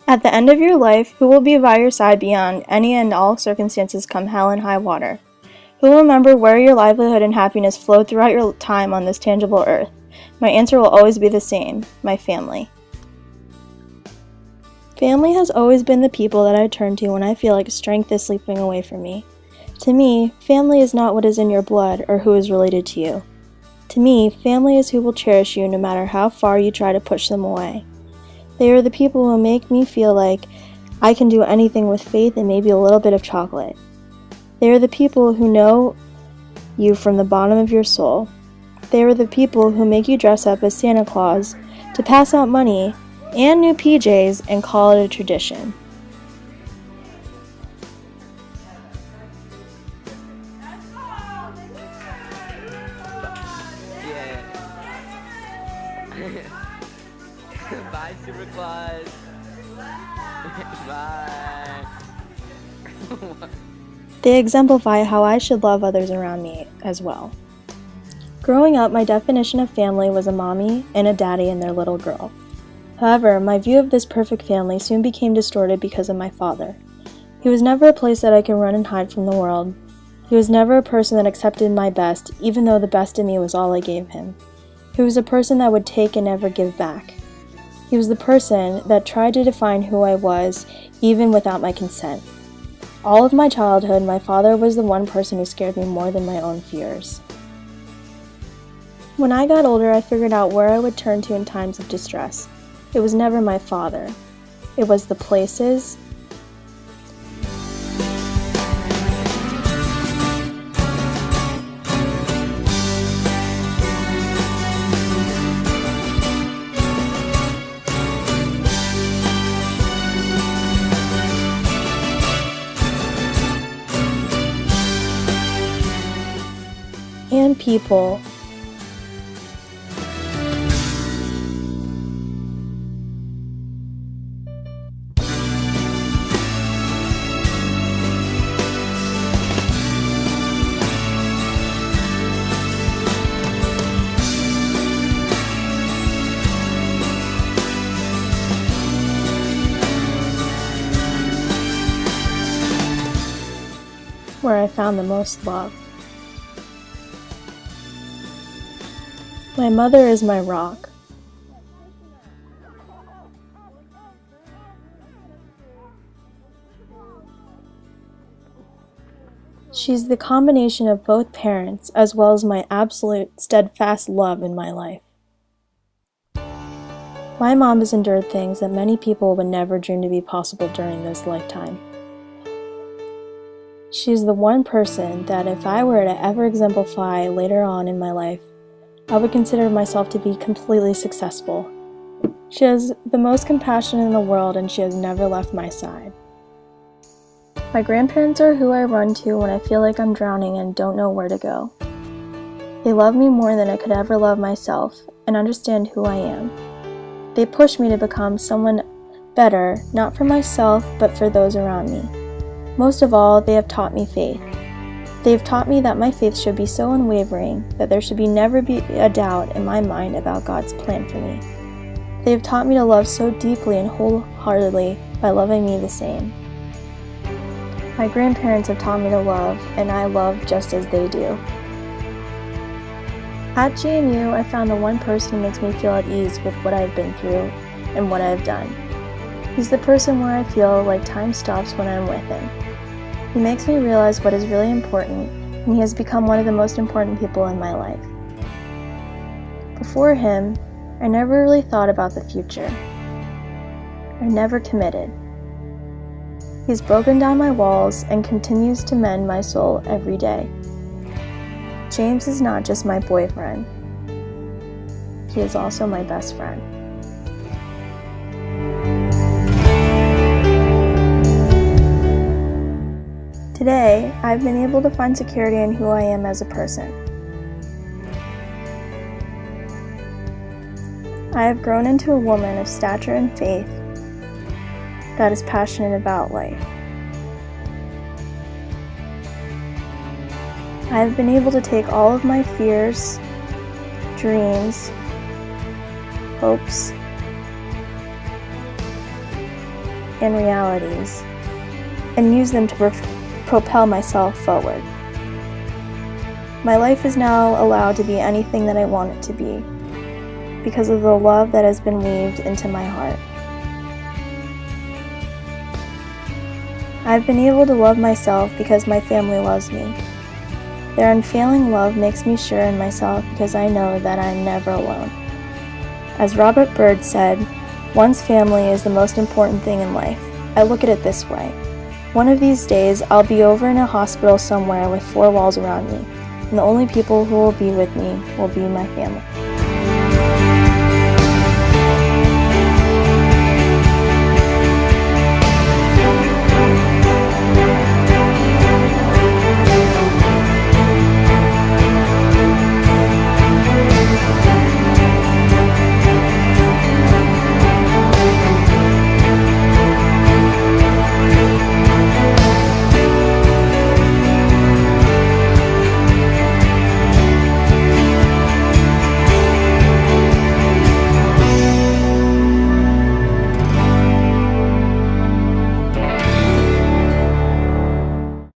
At the end of your life, who will be by your side beyond any and all circumstances come hell and high water? Who will remember where your livelihood and happiness flowed throughout your time on this tangible earth? My answer will always be the same: my family. Family has always been the people that I turn to when I feel like strength is slipping away from me. To me, family is not what is in your blood or who is related to you. To me, family is who will cherish you no matter how far you try to push them away. They are the people who make me feel like I can do anything with faith and maybe a little bit of chocolate. They are the people who know you from the bottom of your soul. They are the people who make you dress up as Santa Claus to pass out money and new PJs and call it a tradition. Bye, Super Claus. Bye. They exemplify how I should love others around me as well. Growing up, my definition of family was a mommy and a daddy and their little girl. However, my view of this perfect family soon became distorted because of my father. He was never a place that I could run and hide from the world. He was never a person that accepted my best, even though the best in me was all I gave him. He was a person that would take and never give back. He was the person that tried to define who I was, even without my consent. All of my childhood, my father was the one person who scared me more than my own fears. When I got older, I figured out where I would turn to in times of distress. It was never my father. It was the places, and people. Where I found the most love. My mother is my rock. She's the combination of both parents as well as my absolute steadfast love in my life. My mom has endured things that many people would never dream to be possible during this lifetime. She's the one person that if I were to ever exemplify later on in my life, I would consider myself to be completely successful. She has the most compassion in the world and she has never left my side. My grandparents are who I run to when I feel like I'm drowning and don't know where to go. They love me more than I could ever love myself and understand who I am. They push me to become someone better, not for myself, but for those around me. Most of all, they have taught me faith. They have taught me that my faith should be so unwavering that there should never be a doubt in my mind about God's plan for me. They have taught me to love so deeply and wholeheartedly by loving me the same. My grandparents have taught me to love, and I love just as they do. At GNU, I found the one person who makes me feel at ease with what I've been through and what I've done. He's the person where I feel like time stops when I'm with him. He makes me realize what is really important, and he has become one of the most important people in my life. Before him, I never really thought about the future. I never committed. He's broken down my walls and continues to mend my soul every day. James is not just my boyfriend. He is also my best friend. Today, I've been able to find security in who I am as a person. I have grown into a woman of stature and faith that is passionate about life. I have been able to take all of my fears, dreams, hopes, and realities and use them to propel myself forward. My life is now allowed to be anything that I want it to be because of the love that has been weaved into my heart. I've been able to love myself because my family loves me. Their unfailing love makes me sure in myself because I know that I'm never alone. As Robert Byrd said, one's family is the most important thing in life. I look at it this way. One of these days, I'll be over in a hospital somewhere with 4 walls around me, and the only people who will be with me will be my family.